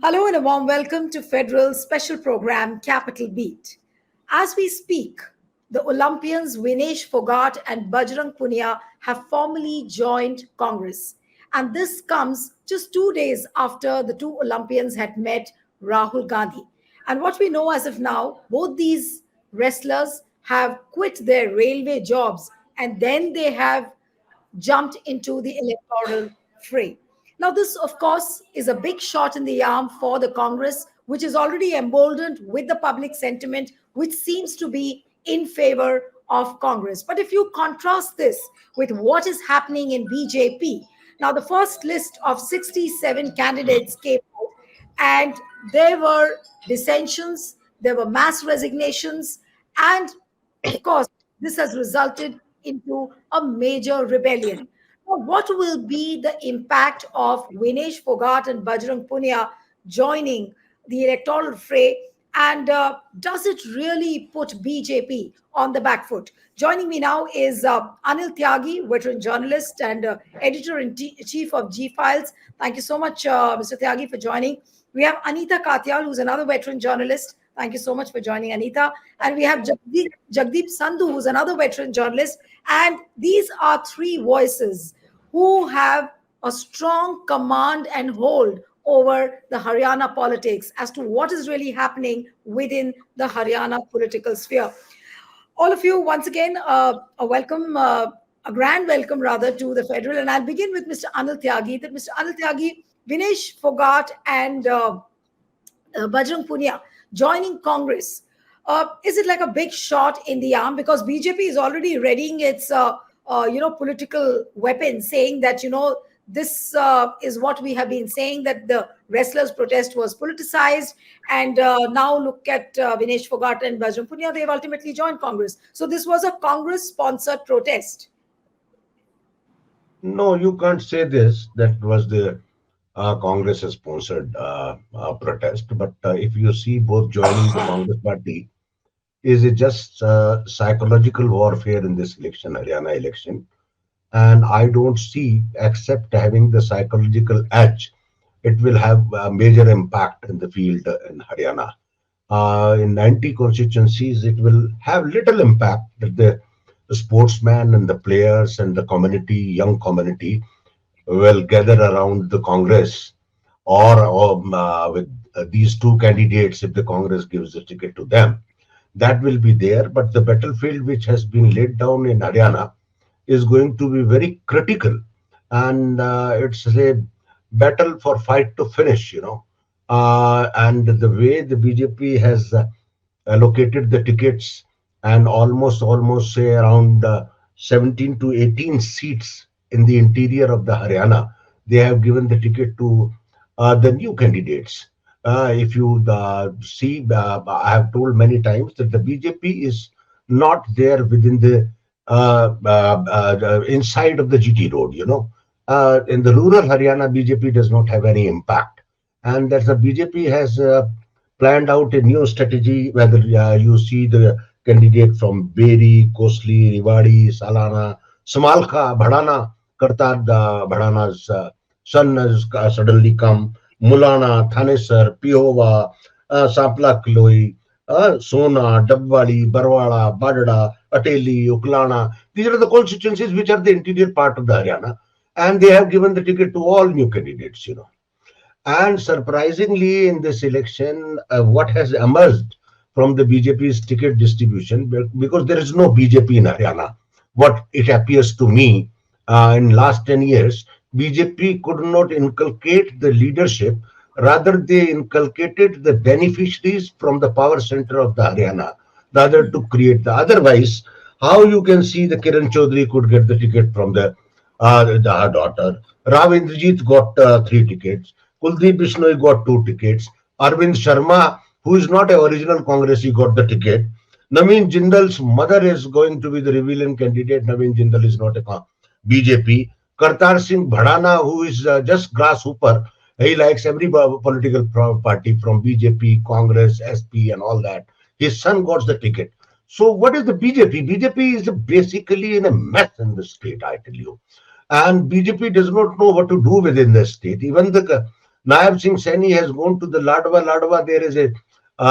Hello and a warm welcome to Federal's special program Capital Beat. As we speak, the Olympians Vinesh Phogat and Bajrang Puniya have formally joined Congress. And this comes just 2 days after the two Olympians had met Rahul Gandhi. And what we know as of now, both these wrestlers have quit their railway jobs and then they have jumped into the electoral fray. Now, this, of course, is a big shot in the arm for the Congress, which is already emboldened with the public sentiment, which seems to be in favor of Congress. But if you contrast this with what is happening in BJP, now the first list of 67 candidates came out, and there were dissensions, there were mass resignations, and of course, this has resulted into a major rebellion. Now, what will be the impact of Vinesh Phogat and Bajrang Punia joining the electoral fray? And does it really put BJP on the back foot? Joining me now is Anil Tyagi, veteran journalist and editor-in-chief of G Files. Thank you so much, Mr. Tyagi, for joining. We have Anita Katyal, who's another veteran journalist. Thank you so much for joining, Anita. And we have Jagdeep Sandhu, who's another veteran journalist. And these are three voices who have a strong command and hold over the Haryana politics as to what is really happening within the Haryana political sphere. All of you, once again, a welcome, a grand welcome rather, to the Federal. And I'll begin with Mr. Anil Tyagi. That Mr. Anil Tyagi, Vinesh Phogat and Bajrang Punia joining Congress. Is it like a big shot in the arm? Because BJP is already readying its, political weapon, saying that, this is what we have been saying, that the wrestlers' protest was politicized. And now look at Vinesh Phogat and Bajrang Punia. They've ultimately joined Congress. So this was a Congress-sponsored protest. No, you can't say this. That was the Congress-sponsored protest. But if you see both joining the Congress party, is it just psychological warfare in this election, Haryana election? And I don't see, except having the psychological edge, it will have a major impact in the field in Haryana. In 90 constituencies, it will have little impact that the sportsmen and the players and the community, young community, will gather around the Congress or with these two candidates if the Congress gives the ticket to them. That will be there, but the battlefield which has been laid down in Haryana is going to be very critical, and it's a battle for fight to finish. And the way the BJP has allocated the tickets and almost say around 17 to 18 seats in the interior of the Haryana, they have given the ticket to the new candidates. If you see, I have told many times that the BJP is not there within the inside of the GT road. In the rural Haryana, BJP does not have any impact, and that the BJP has planned out a new strategy. Whether you see the candidate from Beri, Kosli, Rewari, Salana, Samalkha, Bhadana, Kartar Bhadana's son has suddenly come. Mulana, Thanesar, Pihova, Sapla Kiloi, Sona, Dabwali, Barwala, Badada, Ateli, Uklana. These are the constituencies which are the interior part of the Haryana, and they have given the ticket to all new candidates. And surprisingly, in this election, what has emerged from the BJP's ticket distribution, because there is no BJP in Haryana, what it appears to me, in last 10 years, BJP could not inculcate the leadership, rather they inculcated the beneficiaries from the power center of the Haryana, rather to create the. Otherwise, how you can see the Kiran Chaudhary could get the ticket from her daughter. Ravindrajit got 3 tickets. Kuldeep Bishnoi got 2 tickets. Arvind Sharma, who is not an original Congressee, got the ticket. Naveen Jindal's mother is going to be the rebellion candidate. Naveen Jindal is not a BJP. Kartar Singh Bhadana, who is just grasshopper, he likes every political party from BJP, Congress, SP, and all that. His son got the ticket. So what is the BJP? BJP is basically in a mess in the state, I tell you. And BJP does not know what to do within the state. Even the Naib Singh Saini has gone to the Ladwa. Ladwa, there is a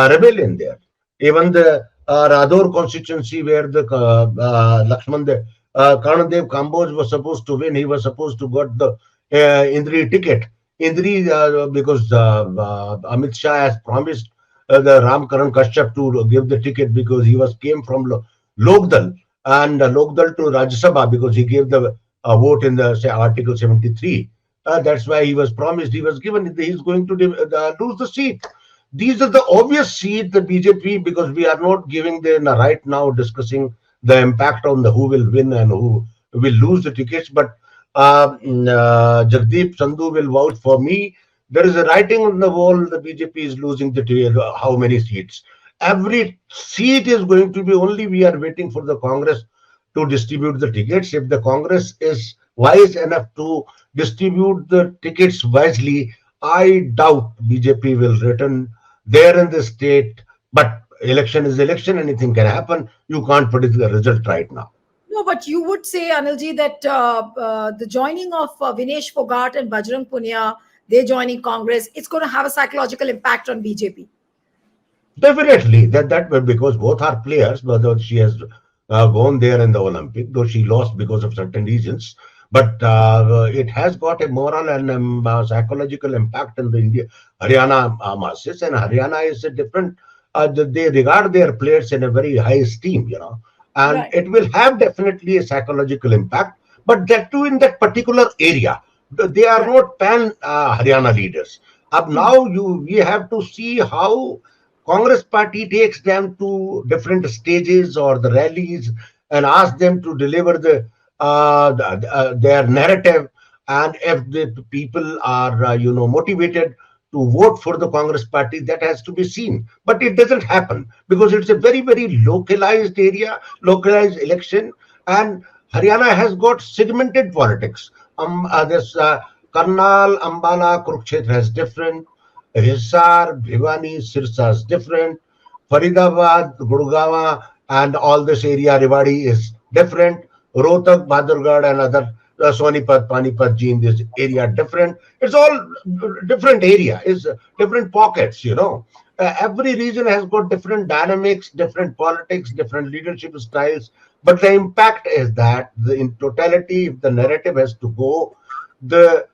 rebellion there. Even the Rador constituency where the Lakshman Karnadev Kamboj was supposed to win, he was supposed to got the Indri ticket. Indri, because Amit Shah has promised the Ram Karan Kashyap to give the ticket because he was came from Lokdal and Lokdal to Rajya Sabha because he gave the vote in the say, Article 73. That's why he was promised, he was given, he's going to lose the seat. These are the obvious seat, the BJP, because we are not giving the right now discussing the impact on the who will win and who will lose the tickets. But Jagdeep Sandhu will vouch for me. There is a writing on the wall. The BJP is losing how many seats. Every seat is going to be only. We are waiting for the Congress to distribute the tickets. If the Congress is wise enough to distribute the tickets wisely, I doubt BJP will return there in the state. But election is election, anything can happen. You can't predict the result right now. No, but you would say, Anilji, that the joining of Vinesh Phogat and Bajrang Puniya, they joining Congress, it's going to have a psychological impact on BJP. Definitely, because both are players. Whether she has gone there in the Olympic, though she lost because of certain reasons, but it has got a moral and psychological impact in the India Haryana masses, and Haryana is a different. They regard their players in a very high esteem, and Right. it will have definitely a psychological impact. But that too in that particular area, they are Right. not pan Haryana leaders. Up Hmm. now, we have to see how Congress party takes them to different stages or the rallies and asks them to deliver their narrative. And if the people are motivated to vote for the Congress party, that has to be seen. But it doesn't happen because it's a very very localized area, localized election, and Haryana has got segmented politics. This Karnal, Ambala, Kurukshetra has different. Hisar, Bhiwani, Sirsa is different. Faridabad, Gurgaon, and all this area, Rewari is different. Rohtak, Bhadargarh, and other Sonipat, Panipat, Jeen, this area different. It's all different area, is different pockets, every region has got different dynamics, different politics, different leadership styles. But the impact is that in totality, if the narrative has to go, the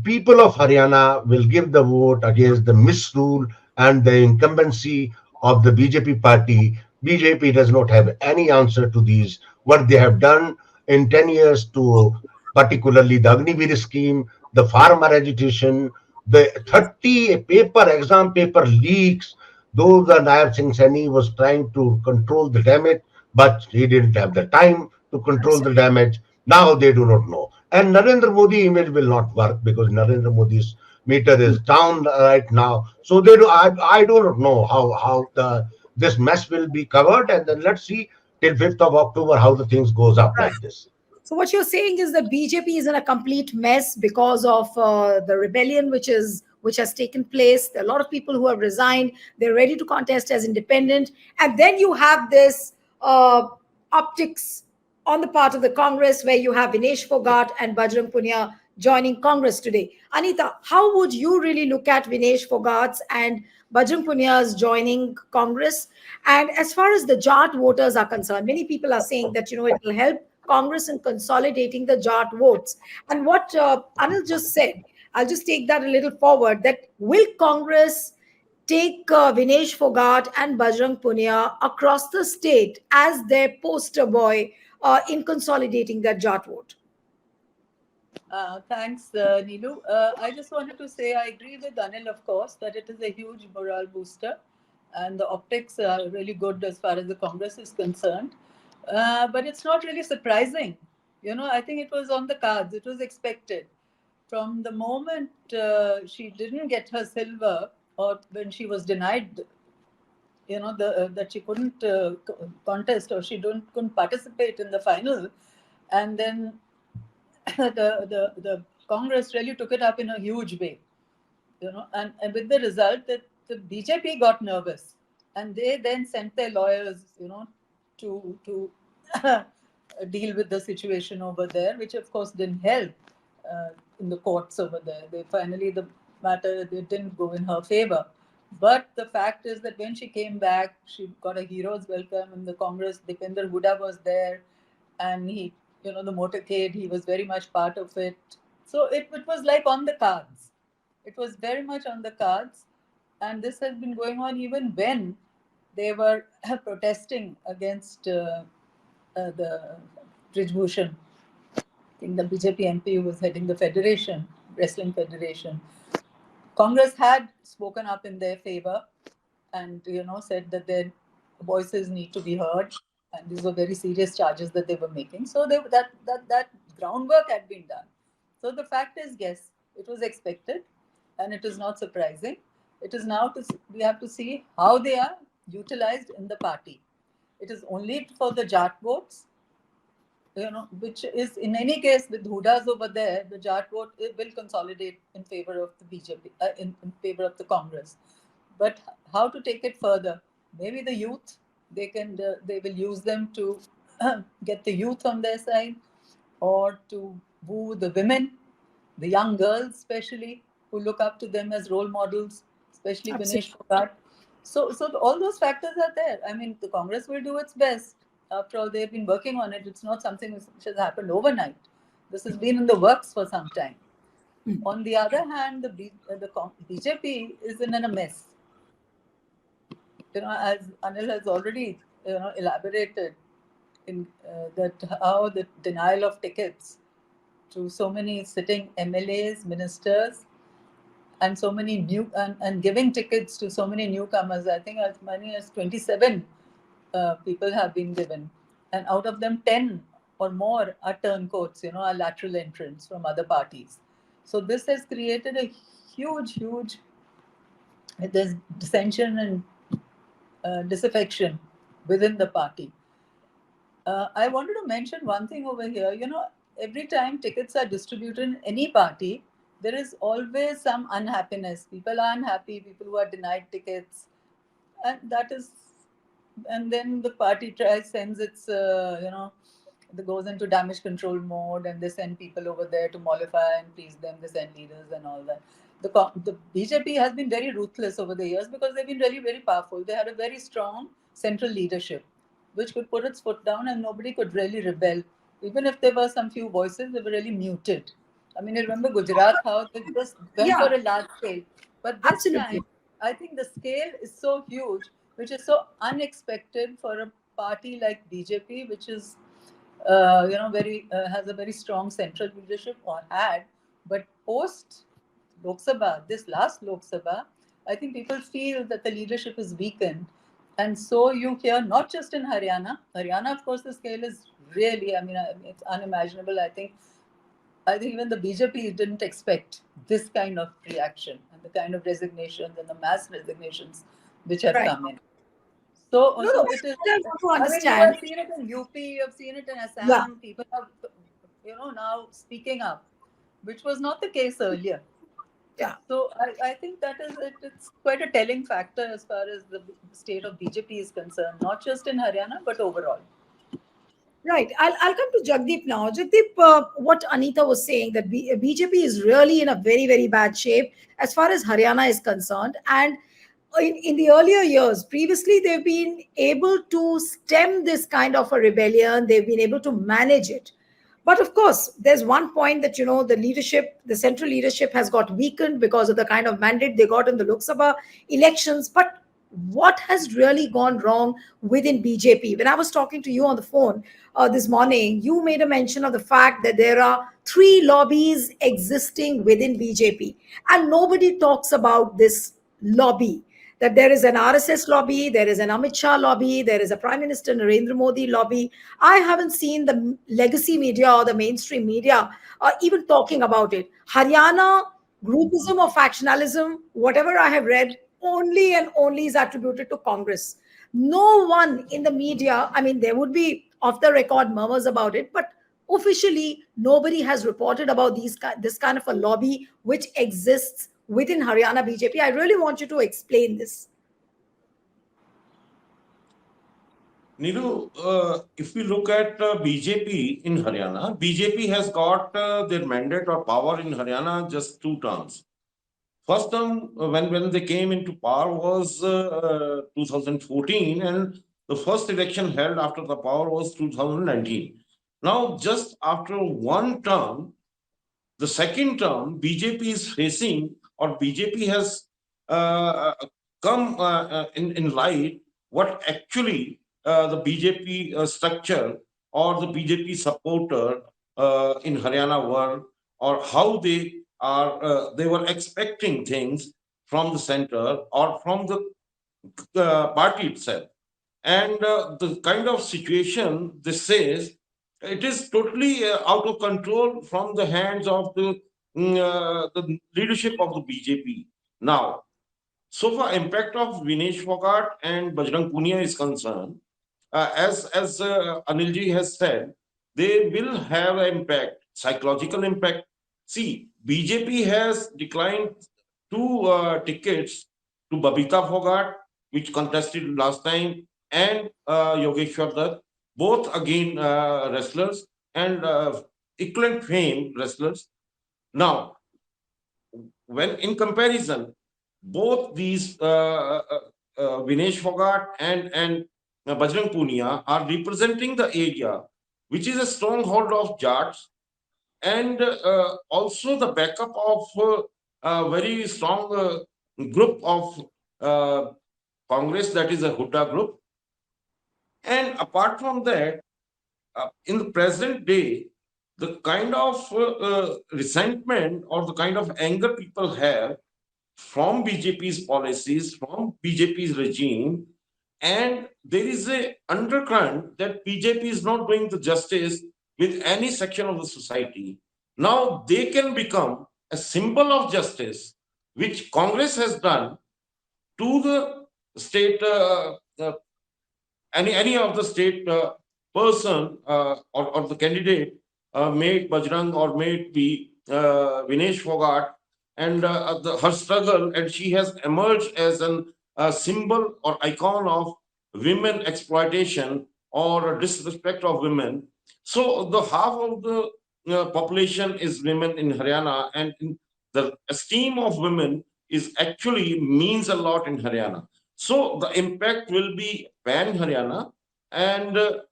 people of Haryana will give the vote against the misrule and the incumbency of the BJP party. BJP does not have any answer to these. What they have done in 10 years to particularly the Agnivir scheme, the farmer agitation, the 30 exam paper leaks, though the Naib Singh Saini was trying to control the damage, but he didn't have the time to control the damage. Now they do not know. And Narendra Modi image will not work because Narendra Modi's meter is down right now. So they do. I do not know how this mess will be covered, and then let's see till 5th of October how the things goes up Right. like this. So what you're saying is that BJP is in a complete mess because of the rebellion which has taken place. There are a lot of people who have resigned. They're ready to contest as independent, and then you have this optics on the part of the Congress where you have Vinesh Phogat and Bajrang Punia joining Congress today. Anita, how would you really look at Vinesh Phogat's and Bajrang Punia's joining Congress? And as far as the Jat voters are concerned, many people are saying that it will help Congress in consolidating the Jat votes. And what Anil just said, I'll just take that a little forward. That will Congress take Vinesh Phogat and Bajrang Punia across the state as their poster boy in consolidating that Jat vote? Thanks, Neelu. I just wanted to say I agree with Anil, of course, that it is a huge morale booster, and the optics are really good as far as the Congress is concerned. But it's not really surprising. I think it was on the cards. It was expected. From the moment she didn't get her silver, or when she was denied, that she couldn't contest, or she couldn't participate in the final, and then the Congress really took it up in a huge way, and with the result that the BJP got nervous, and they then sent their lawyers, to deal with the situation over there, which of course didn't help in the courts over there. They finally, the matter, it didn't go in her favor. But the fact is that when she came back, she got a hero's welcome in the Congress. Dipender Huda was there, and he, the motorcade, he was very much part of it. So it was like on the cards. It was very much on the cards. And this has been going on even when they were protesting against the Brijbhushan. I think the BJP MP who was heading the federation, wrestling federation. Congress had spoken up in their favor and said that their voices need to be heard, and these were very serious charges that they were making. So that groundwork had been done. So the fact is, yes, it was expected, and it is not surprising. It is now we have to see how they are utilized in the party. It is only for the Jat votes, which is in any case with Hudas over there, the Jat vote it will consolidate in favor of the BJP, in favor of the Congress. But how to take it further? Maybe the youth, they will use them to get the youth on their side, or to woo the women, the young girls especially, who look up to them as role models, especially Absolutely. Vinesh Phogat. So all those factors are there. I mean, the Congress will do its best. After all, they've been working on it. It's not something which has happened overnight. This has been in the works for some time. On the other hand, the BJP is in a mess. As Anil has already elaborated in that how the denial of tickets to so many sitting MLAs, ministers, and so many and giving tickets to so many newcomers. I think as many as 27 people have been given, and out of them 10 or more are turncoats, are lateral entrants from other parties. So this has created a huge there's dissension and disaffection within the party. I wanted to mention one thing over here. Every time tickets are distributed in any party, there is always some unhappiness. People are unhappy, people who are denied tickets. And that is, and then the party sends its, it goes into damage control mode, and they send people over there to mollify and please them, they send leaders and all that. The BJP has been very ruthless over the years because they've been really very powerful. They had a very strong central leadership which could put its foot down and nobody could really rebel. Even if there were some few voices, they were really muted. I mean, I remember Gujarat, how they just went for Yeah, a large scale. But this absolutely. time, I think the scale is so huge, which is so unexpected for a party like BJP, which is, very has a very strong central leadership or had. But post Lok Sabha, this last Lok Sabha, I think people feel that the leadership is weakened. And so you hear not just in Haryana. Haryana, of course, the scale is really, it's unimaginable. I think even the BJP didn't expect this kind of reaction and the kind of resignations and the mass resignations which have Right. come in. So, No, no, so it is. what I want to I mean, you understand. have seen it in UP, you have seen it in Yeah, Assam. People are, now speaking up, which was not the case earlier. yeah. So I think that is it. It's quite a telling factor as far as the state of BJP is concerned, not just in Haryana but overall. Right. I'll come to Jagdeep now. Jagdeep, what Anita was saying that BJP is really in a very, very bad shape as far as Haryana is concerned. And in the earlier years, previously, they've been able to stem this kind of a rebellion. They've been able to manage it. But of course, there's one point that, the leadership, the central leadership has got weakened because of the kind of mandate they got in the Lok Sabha elections. But what has really gone wrong within BJP? When I was talking to you on the phone this morning, you made a mention of the fact that there are three lobbies existing within BJP, and nobody talks about this lobby. That there is an RSS lobby, there is an Amit Shah lobby, there is a Prime Minister Narendra Modi lobby. I haven't seen the legacy media or the mainstream media even talking about it. Haryana groupism or factionalism, whatever I have read, only and only is attributed to Congress. No one in the media, I mean, there would be off the record murmurs about it, but officially nobody has reported about this kind of a lobby which exists within Haryana BJP. I really want you to explain this. Niru, if we look at BJP in Haryana, BJP has got their mandate or power in Haryana just 2 terms. first term when they came into power was 2014, and the first election held after the power was 2019. Now, just after one term, the second term, BJP is facing, or BJP has uh, come in light what actually the BJP structure or the BJP supporter in Haryana were, or how they were expecting things from the center or from the party itself. And the kind of situation this says, it is totally out of control from the hands of the leadership of the BJP. Now, so far impact of Vinesh Phogat and Bajrang Puniya is concerned, as Anilji has said, they will have an impact, psychological impact. See, BJP has declined two tickets to Babita Phogat, which contested last time, and Yogeshwar Dutt, both again wrestlers and equivalent fame wrestlers. Now, when in comparison, both these Vinesh Phogat and Bajrang Puniya are representing the area which is a stronghold of Jats, and also the backup of a very strong group of uh, Congress, that is a Hooda group. And apart from that, in the present day, the kind of resentment or the kind of anger people have from BJP's policies, from BJP's regime, and there is a undercurrent that BJP is not doing the justice with any section of the society. Now they can become a symbol of justice, which Congress has done to the state, any of the state person or the candidate, may it Bajrang or may it be Vinesh Phogat, and her struggle, and she has emerged as a symbol or icon of women exploitation or disrespect of women. So the half of the population is women in Haryana, and the esteem of women is actually means a lot in Haryana. So the impact will be pan Haryana, and the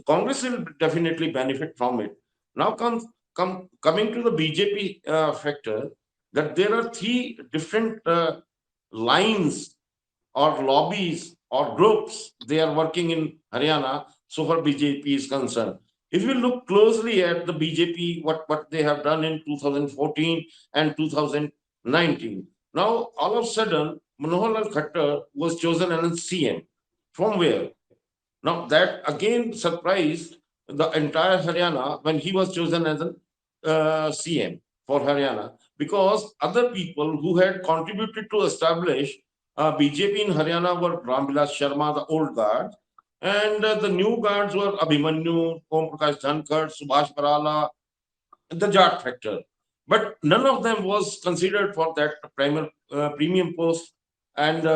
Congress will definitely benefit from it. Now coming to the BJP factor, that there are three different lines or lobbies or groups they are working in Haryana so far BJP is concerned. If you look closely at the BJP, what they have done in 2014 and 2019, now all of a sudden Manohar Lal Khattar was chosen as CM. From where? Now that again surprised the entire Haryana when he was chosen as a CM for Haryana, because other people who had contributed to establish BJP in Haryana were Ramvilas Sharma, the old guard, and the new guards were Abhimanyu, Om Prakash Dhankar, Subhash Barala, the Jat factor. But none of them was considered for that premium post. And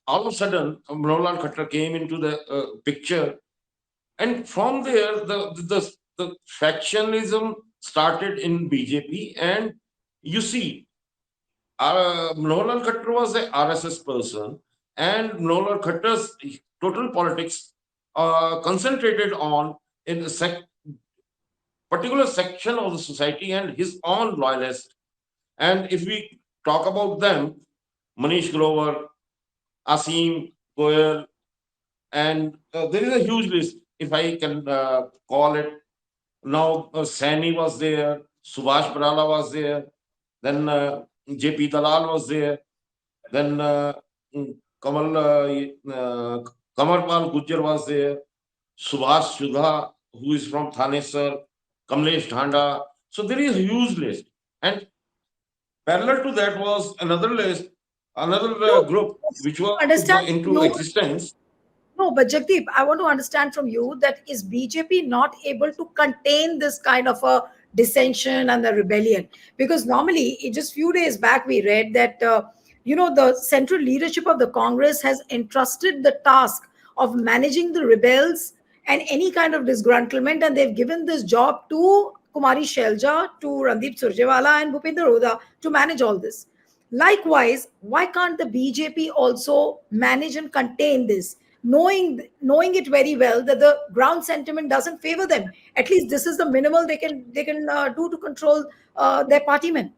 all of a sudden, Manohar Khattar came into the picture, and from there, the factionalism started in BJP. And you see, Manohar Khattar was a RSS person, and Manohar Khattar's total politics concentrated on in a particular section of the society and his own loyalists. And if we talk about them, Manish Grover, Asim Goyal, and there is a huge list, if I can call it. Now, Sani was there, Subhash Barala was there, then JP Dalal was there, then Kamal Kamarpal Gujjar was there, Subhash Sudha, who is from Thanesar, Kamlesh Dhanda. So there is a huge list. And parallel to that was another list, another No, group which was understand from into you. existence. No, but Jagdeep, I want to understand from you that is BJP not able to contain this kind of a dissension and the rebellion? Because normally, just few days back, we read that the central leadership of the Congress has entrusted the task of managing the rebels and any kind of disgruntlement, and they've given this job to Kumari Shelja to Randeep Surjewala and Bhupinder Oda to manage all this. Likewise, why can't the BJP also manage and contain this, knowing it very well that the ground sentiment doesn't favor them? At least this is the minimal they can do to control their party men.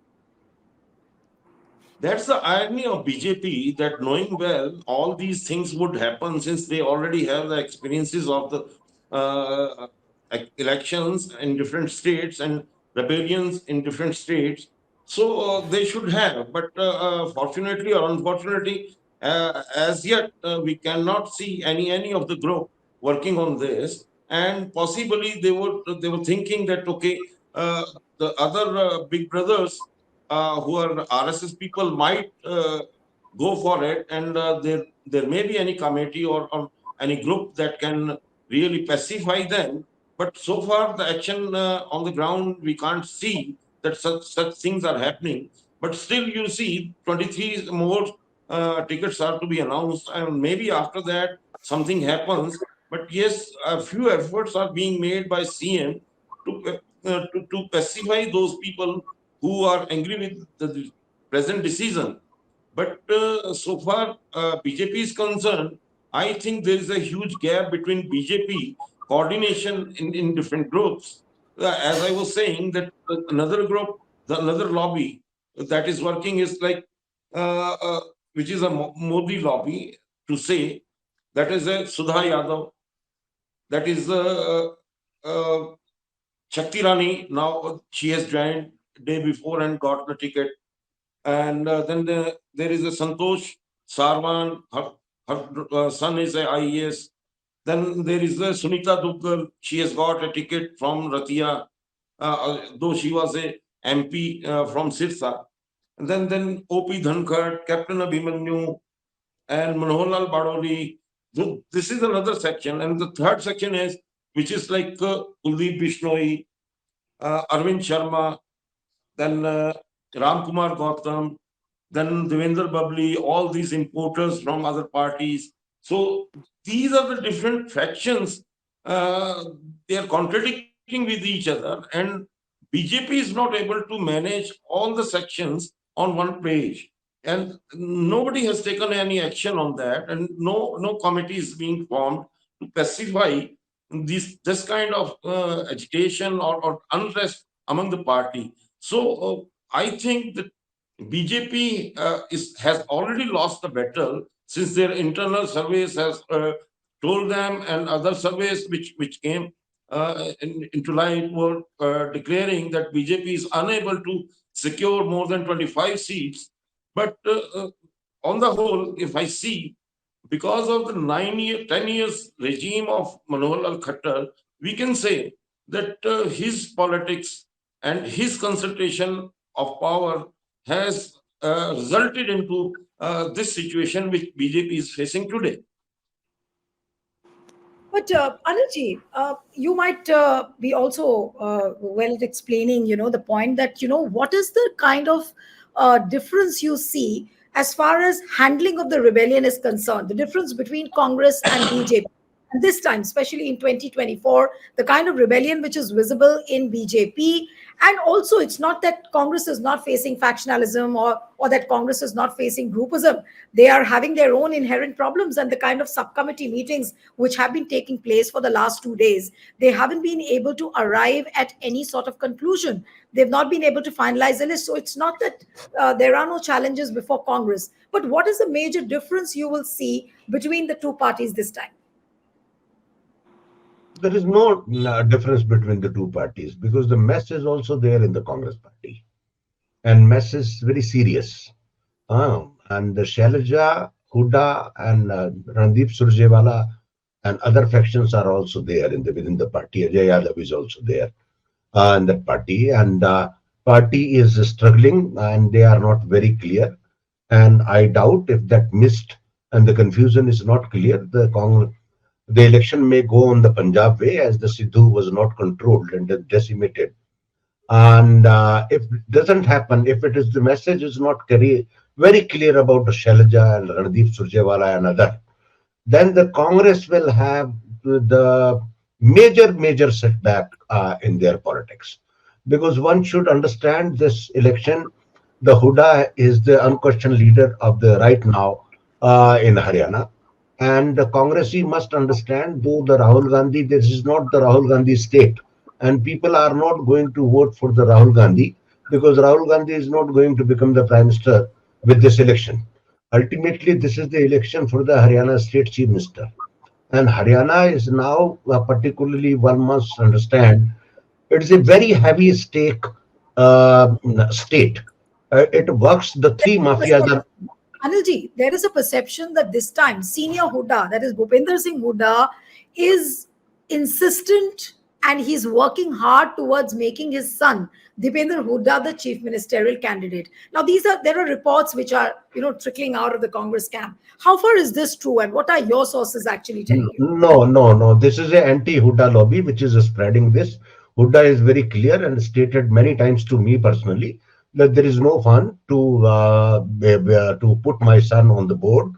That's the irony of BJP, that knowing well all these things would happen, since they already have the experiences of the elections in different states and rebellions in different states. So they should have, but fortunately or unfortunately, as yet we cannot see any of the group working on this. And possibly they were thinking that, okay, the other big brothers who are RSS people might go for it, and there may be any committee or any group that can really pacify them. But so far, the action on the ground, we can't see that such things are happening. But still, you see, 23 more tickets are to be announced, and maybe after that something happens. But yes, a few efforts are being made by CM to pacify those people who are angry with the present decision. But so far, BJP is concerned, I think there is a huge gap between BJP coordination in different groups. As I was saying, that another group, another lobby that is working is like, which is a Modi lobby, to say, that is a Sudha Yadav, that is Shakti Rani. Now she has joined day before and got the ticket. And then there is a Santosh Sarwan, her son is a IAS. Then there is a Sunita Duggal, she has got a ticket from Ratia, though she was a MP from Sirsa. And then OP Dhankar, Captain Abhimanyu, and Manoharlal Badoli. So this is another section. And the third section is, which is like Kuldeep Bishnoi, Arvind Sharma, then Ram Kumar Gautam, then Devendra Babli, all these importers from other parties. So these are the different factions. They are contradicting with each other, and BJP is not able to manage all the sections on one page. And nobody has taken any action on that, and no committee is being formed to pacify this kind of agitation or unrest among the party. So I think that BJP has already lost the battle, since their internal surveys has told them, and other surveys which came into light were declaring that BJP is unable to secure more than 25 seats. But on the whole, if I see, because of the 10 years regime of Manohar Khattar, we can say that his politics and his concentration of power has resulted into this situation which BJP is facing today. But Anilji, you might be also well at explaining, the point that, what is the kind of difference you see as far as handling of the rebellion is concerned, the difference between Congress and BJP. And this time, especially in 2024, the kind of rebellion which is visible in BJP. And also, it's not that Congress is not facing factionalism or that Congress is not facing groupism. They are having their own inherent problems, and the kind of subcommittee meetings which have been taking place for the last 2 days, they haven't been able to arrive at any sort of conclusion. They've not been able to finalize a list. So it's not that there are no challenges before Congress. But what is the major difference you will see between the two parties this time? There is no difference between the two parties, because the mess is also there in the Congress party, and mess is very serious. And the Shailaja, Huda, and Randeep Surjewala and other factions are also there within the party. Ajay Yadav is also there in that party, and party is struggling, and they are not very clear. And I doubt if that mist and the confusion is not clear, the election may go on the Punjab way, as the Sidhu was not controlled and decimated. And if it doesn't happen, if the message is not very clear about the Shailaja and Randeep Surjewala and other, then the Congress will have the major setback in their politics. because one should understand this election. The Huda is the unquestioned leader of the right now in Haryana. And the Congress must understand, though the Rahul Gandhi, this is not the Rahul Gandhi state. And people are not going to vote for the Rahul Gandhi because Rahul Gandhi is not going to become the Prime Minister with this election. Ultimately, this is the election for the Haryana State Chief Minister. And Haryana is now, particularly, one must understand, it is a very heavy stake state. It works, the three mafias are. Anilji, there is a perception that this time senior Huda, that is Bhupinder Singh Huda, is insistent and he's working hard towards making his son Dipender Huda the chief ministerial candidate. Now, there are reports which are trickling out of the Congress camp. How far is this true, and what are your sources actually telling you? No, no, no. This is a anti-Huda lobby which is spreading this. Huda is very clear and stated many times to me personally that there is no fun to put my son on the board.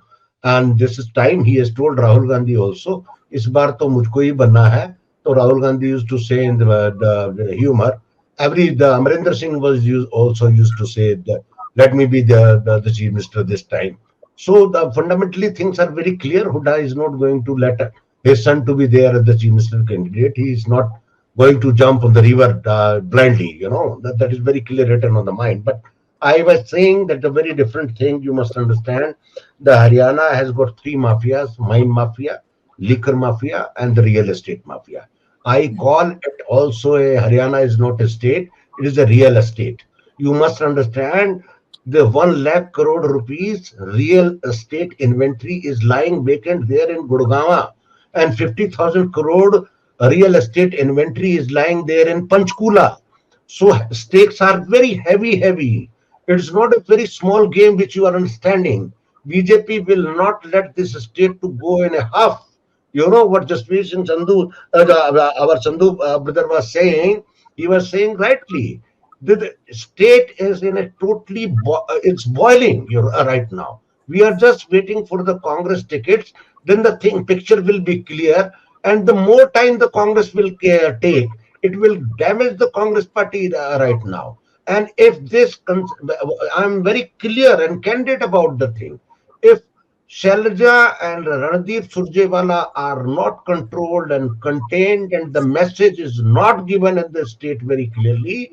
And this is time he has told Rahul Gandhi also, इस बार तो मुझको ही बनना है. So Rahul Gandhi used to say in the humor, the Amarinder Singh was also used to say that let me be the chief minister this time. So fundamentally things are very clear. Huda is not going to let his son to be there as the chief minister candidate. He is not going to jump on the river blindly. That is very clear written on the mind. But I was saying that a very different thing you must understand. The Haryana has got three mafias: mine mafia, liquor mafia, and the real estate mafia. I call it also a Haryana is not a state, it is a real estate. You must understand the 1 lakh crore rupees real estate inventory is lying vacant there in Gurgaon, and 50,000 crore real estate inventory is lying there in Panchkula. So stakes are very heavy. It's not a very small game which you are understanding. BJP will not let this state to go in a half. You know what Jaspreet Singh Sandhu, our Sandhu brother was saying? He was saying rightly. The state is in a totally, it's boiling right now. We are just waiting for the Congress tickets. Then the picture will be clear. And the more time the Congress will take, it will damage the Congress party right now. And if this, I'm very clear and candid about the thing. If Shailaja and Randeep Surjewala are not controlled and contained, and the message is not given in the state very clearly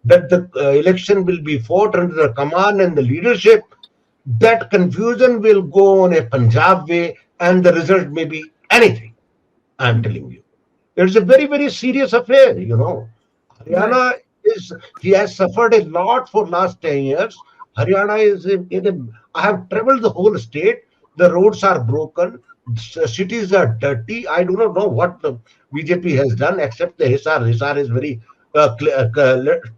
that the election will be fought under the command and the leadership, that confusion will go on a Punjab way, and the result may be anything. I'm telling you. It's a very serious affair, Haryana he has suffered a lot for last 10 years. Haryana is I have traveled the whole state. The roads are broken. Cities are dirty. I do not know what the BJP has done except the Hisar. Hisar is very,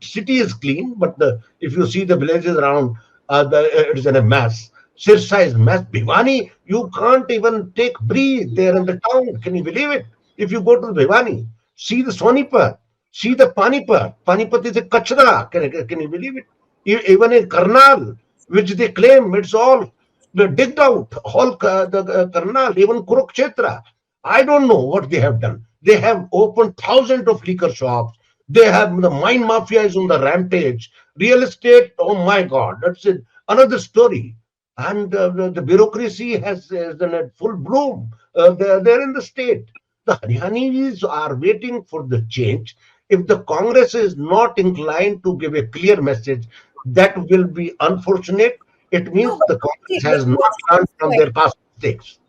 city is clean, but if you see the villages around, it is in a mess. Sirsa is mess. Bhiwani, you can't even breathe there in the town. Can you believe it? If you go to Bhiwani, see the Sonipat, see the Panipat. Panipat is a kachra. Can you believe it? Even in Karnal, which they claim it's all digged out, all the Karnal, even Kurukshetra. I don't know what they have done. They have opened thousands of liquor shops. They have the mine mafia is on the rampage. Real estate, oh my God, that's another story. And the bureaucracy has done a full bloom. They're in the state. The Haryanis are waiting for the change. If the Congress is not inclined to give a clear message, that will be unfortunate. It means No, but the Congress has not learned from their past mistakes.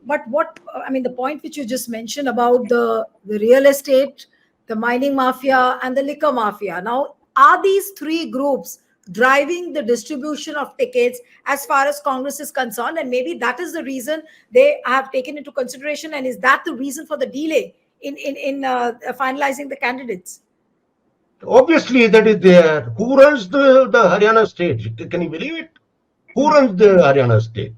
But the point which you just mentioned about the real estate, the mining mafia, and the liquor mafia. Now, are these three groups driving the distribution of tickets as far as Congress is concerned? And maybe that is the reason they have taken into consideration. And is that the reason for the delay in finalizing the candidates? Obviously, that is there. Who runs the Haryana state? Can you believe it? Who runs the Haryana state?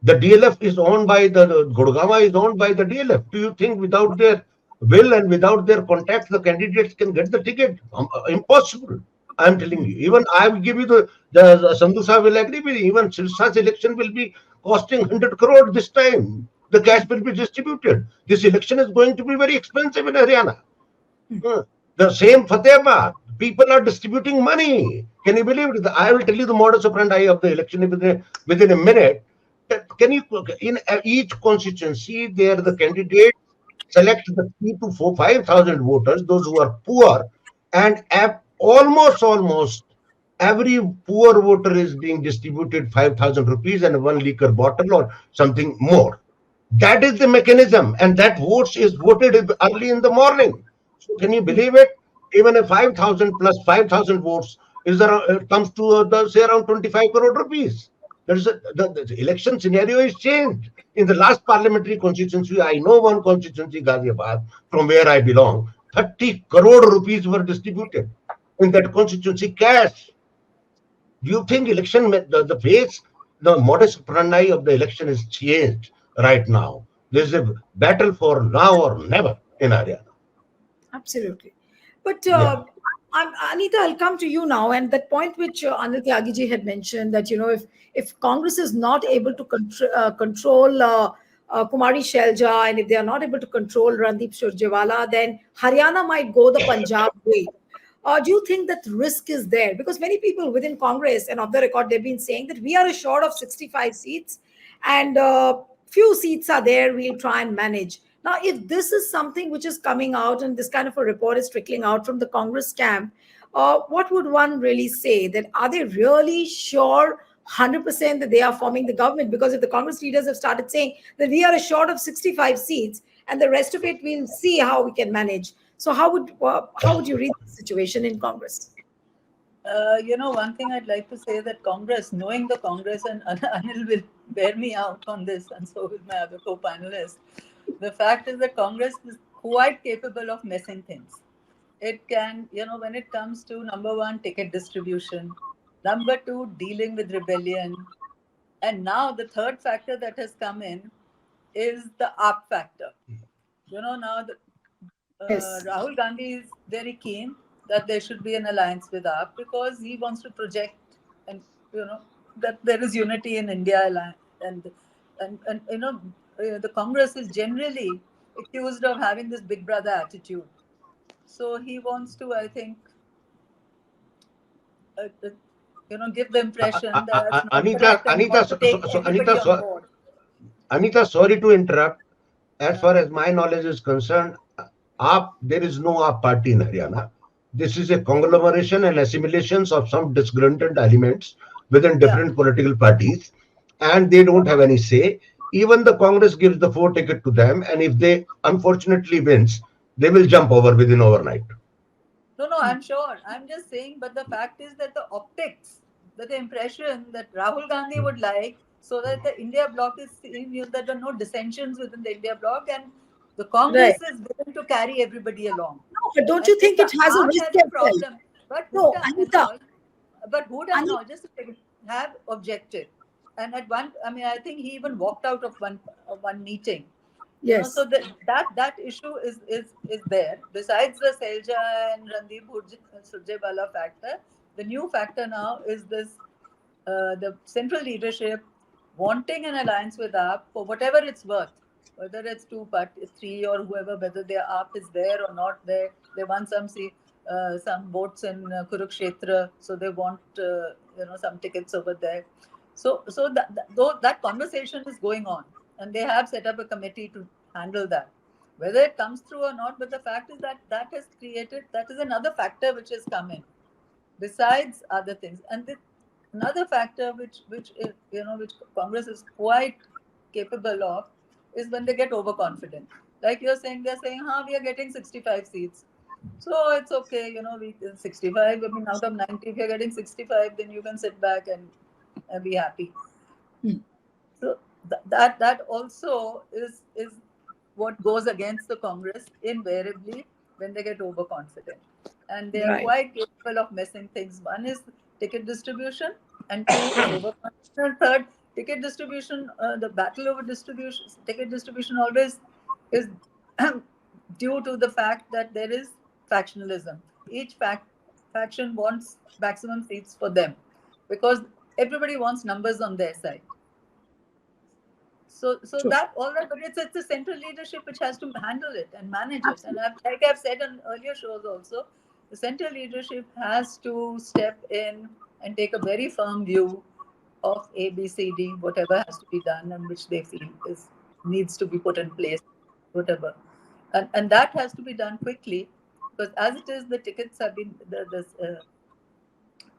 The DLF is owned by the Gurgaon is owned by the DLF. Do you think without their will and without their contacts, the candidates can get the ticket? Impossible. I'm telling you. Even I will give you the Sandhu Saab will agree with you. Even Sirsa's election will be costing 100 crore this time. The cash will be distributed. This election is going to be very expensive in Haryana. The same Fatehbad. people are distributing money. Can you believe it? I will tell you the modus operandi of the election within a minute. Can you, in each constituency, there the candidate select the 3 to 5,000 voters, those who are poor, and almost every poor voter is being distributed 5,000 rupees and one liquor bottle or something more. That is the mechanism, and that votes is voted early in the morning. So can you believe it? Even a 5,000 plus 5,000 votes is around, comes to say around 25 crore rupees. The election scenario is changed. In the last parliamentary constituency, I know one constituency, Ghaziabad, from where I belong, 30 crore rupees were distributed in that constituency cash. Do you think the face, the modus operandi of the election is changed right now? There's a battle for now or never in Haryana. Absolutely. But Yeah. Anita, I'll come to you now. And that point which Anil Tyagiji had mentioned, that if Congress is not able to control Kumari Shelja, and if they are not able to control Randeep Surjewala, then Haryana might go the Punjab way. Do you think that risk is there? Because many people within Congress and off the record, they've been saying that we are short of 65 seats, and few seats are there, we'll try and manage. Now, if this is something which is coming out and this kind of a report is trickling out from the Congress camp, what would one really say? That are they really sure 100% that they are forming the government? Because if the Congress leaders have started saying that we are short of 65 seats and the rest of it we'll see how we can manage. So how would you read the situation in Congress? One thing I'd like to say that Congress, knowing the Congress, and Anil will bear me out on this, and so will my other co-panelists. The fact is that Congress is quite capable of messing things. It can, when it comes to number one, ticket distribution, number two, dealing with rebellion, and now the third factor that has come in is the up factor. Now Yes. Rahul Gandhi is very keen that there should be an alliance with AAP because he wants to project and that there is unity in India, and the Congress is generally accused of having this big brother attitude. So he wants to, I think, give the impression that that's not Anita, correct and want to take Anita, everybody on board. Anita, sorry to interrupt. As Yeah, far as my knowledge is concerned, there is no AAP party in Haryana. This is a conglomeration and assimilations of some disgruntled elements within yeah. different political parties, and they don't have any say. Even the Congress gives the 4 ticket to them, and if they unfortunately wins, they will jump over within overnight. No, I'm sure. I'm just saying, but the fact is that the optics, that the impression that Rahul Gandhi would like, so that the India bloc is seeing that there are no dissensions within the India bloc, and the Right. Congress is willing to carry everybody along. No, but don't And you if think the it has a AAP risk has a as well? problem, but No, Huda and Anita. all, just a second, have objected. And at one, I mean, I think he even walked out of one meeting. So Yes. that issue is there. Besides the Selja and Randeep Surjewala factor, the new factor now is this: the central leadership wanting an alliance with AAP for whatever it's worth, whether it's two party, three or whoever, whether their AAP is there or not there. They want some votes in Kurukshetra, so they want some tickets over there. So that conversation is going on, and they have set up a committee to handle that. Whether it comes through or not, but the fact is that is another factor which has come in, besides other things. And another factor which Congress is quite capable of is when they get overconfident. Like you're saying, they're saying, we are getting 65 seats. So it's okay, we 65. I mean, out of 90, if you're getting 65, then you can sit back and be happy. Hmm. So that also is what goes against the Congress invariably when they get overconfident, and they are Right. quite capable of messing things. One is ticket distribution, and two is overconfidence. And third, ticket distribution. The battle over ticket distribution always is due to the fact that there is factionalism. Each faction wants maximum seats for them because everybody wants numbers on their side. So True. that all that, but it's a central leadership which has to handle it and manage it. And like I've said on earlier shows also, the central leadership has to step in and take a very firm view of A, B, C, D, whatever has to be done and which they feel is needs to be put in place, whatever, and that has to be done quickly, because as it is, the tickets have been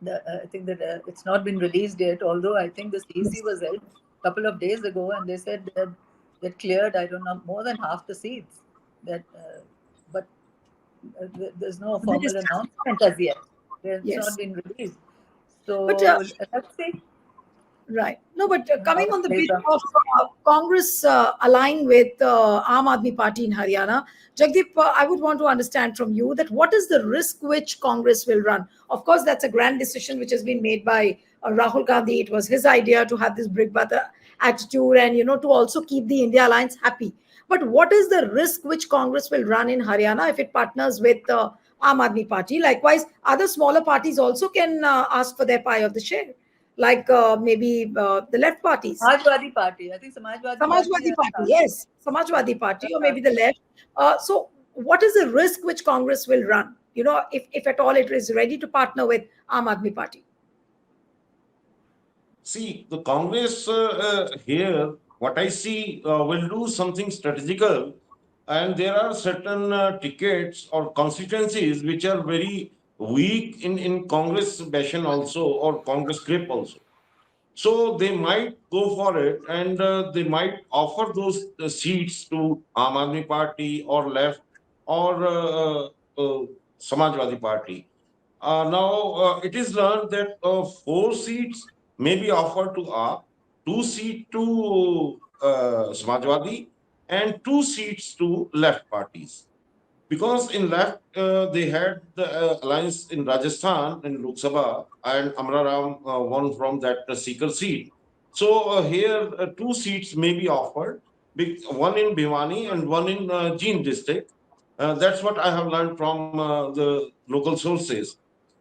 I think that it's not been released yet. Although I think the CEC was held a couple of days ago, and they said they cleared, I don't know, more than half the seats. But there's no There is formal announcement as yet. It's not yes, been released. but So let's see right. No, but how coming it on the plays bit out. of Congress aligning with Aam Aadmi Party in Haryana, Jagdeep, I would want to understand from you that what is the risk which Congress will run? Of course, that's a grand decision which has been made by Rahul Gandhi. It was his idea to have this brick butter attitude and, to also keep the India alliance happy. But what is the risk which Congress will run in Haryana if it partners with Aam Aadmi Party? Likewise, other smaller parties also can ask for their pie of the share, like maybe the left parties, Samajwadi Party. I think Samajwadi Party Samajwadi has Party, yes, Samajwadi Party, or maybe the left. So, what is the risk which Congress will run? If at all it is ready to partner with Aam Aadmi Party. See, the Congress here, what I see, will do something strategical, and there are certain tickets or constituencies which are very weak in Congress bastion also, or Congress grip also. So they might go for it, and they might offer those seats to Aam Aadmi Party or left or Samajwadi Party. Now, it is learned that 4 seats may be offered to AAP, 2 seats to Samajwadi, and 2 seats to left parties. Because in left, they had the alliance in Rajasthan in Lok Sabha, and Amraram won from that seeker seat. So here, 2 seats may be offered, one in Bhiwani and one in Jean district. That's what I have learned from the local sources.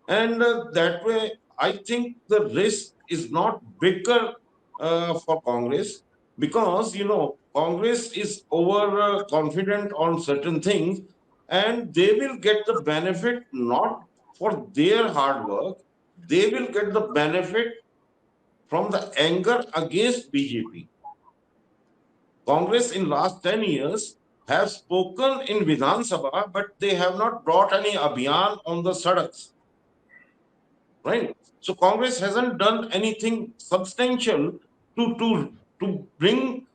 And that way, I think the risk is not bigger for Congress, because, Congress is over confident on certain things, and they will get the benefit not for their hard work, they will get the benefit from the anger against BJP. Congress in last 10 years have spoken in Vidhan Sabha, but they have not brought any abhiyan on the sadaks, right? So Congress hasn't done anything substantial to bring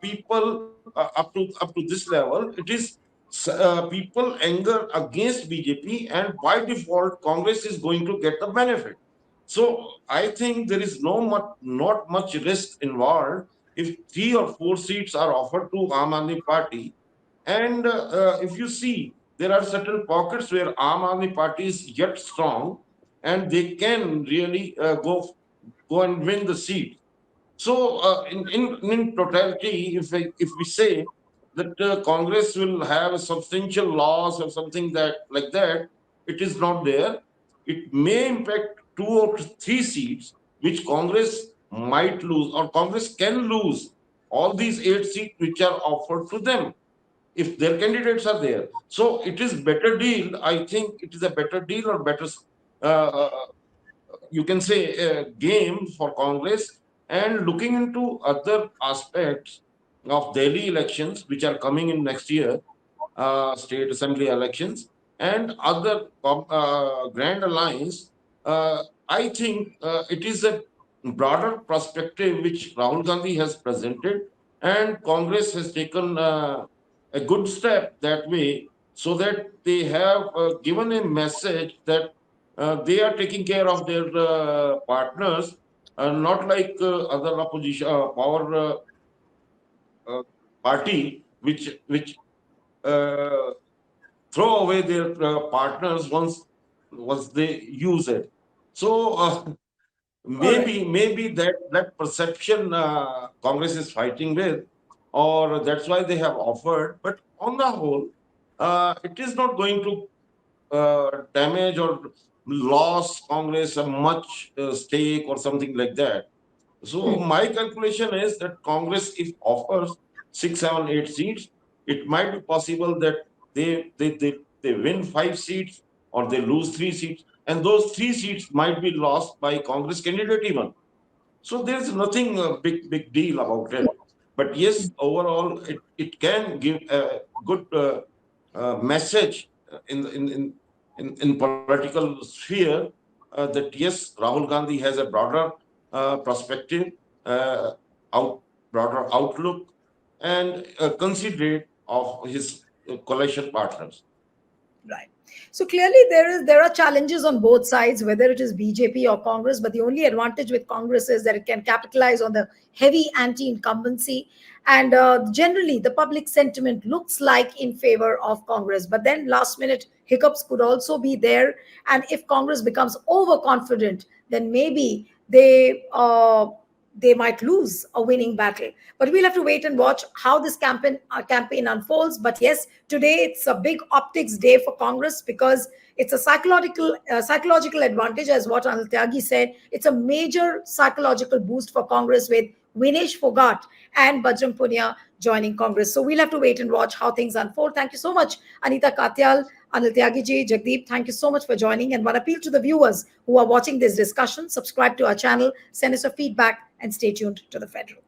people up to this level. It is people anger against BJP, and by default, Congress is going to get the benefit. So I think there is not much risk involved if 3 or 4 seats are offered to Aam Aadmi Party. And if you see, there are certain pockets where Aam Aadmi Party is yet strong, and they can really go and win the seat. So, in totality, if we say that Congress will have a substantial loss or something that like that, it is not there. It may impact 2 or 3 seats, which Congress might lose, or Congress can lose all these 8 seats which are offered to them if their candidates are there. So it is better deal. I think it is a better deal, or better, uh, you can say, a game for Congress. And looking into other aspects of Delhi elections, which are coming in next year, state assembly elections, and other grand alliance, I think it is a broader perspective which Rahul Gandhi has presented, and Congress has taken a good step that way, so that they have given a message that they are taking care of their partners, not like other opposition power uh, party, which uh, throw away their partners once they use it. So All right. maybe that perception Congress is fighting with, or that's why they have offered. But on the whole, it is not going to damage or loss Congress a much stake or something like that. So Hmm. my calculation is that Congress, if offers 6, 7, 8 seats, it might be possible that they win 5 seats or they lose 3 seats, and those 3 seats might be lost by Congress candidate even. So there's nothing big deal about it. But yes, overall, it can give a good message in political sphere that yes, Rahul Gandhi has a broader perspective, uh, out broader outlook, and considerate of his coalition partners. Right. So clearly there are challenges on both sides, whether it is BJP or Congress. But the only advantage with Congress is that it can capitalize on the heavy anti-incumbency, and generally the public sentiment looks like in favor of Congress. But then last minute hiccups could also be there, and if Congress becomes overconfident, then maybe they might lose a winning battle. But we'll have to wait and watch how this campaign unfolds. But yes, today it's a big optics day for Congress, because it's a psychological advantage, as what Anil Tyagi said. It's a major psychological boost for Congress, with Vinesh Phogat and Bajrang Puniya joining Congress. So we'll have to wait and watch how things unfold. Thank you so much, Anita Katyal, Anil Tyagiji, Jagdeep. Thank you so much for joining. And one appeal to the viewers who are watching this discussion: subscribe to our channel, send us your feedback, and stay tuned to The Federal.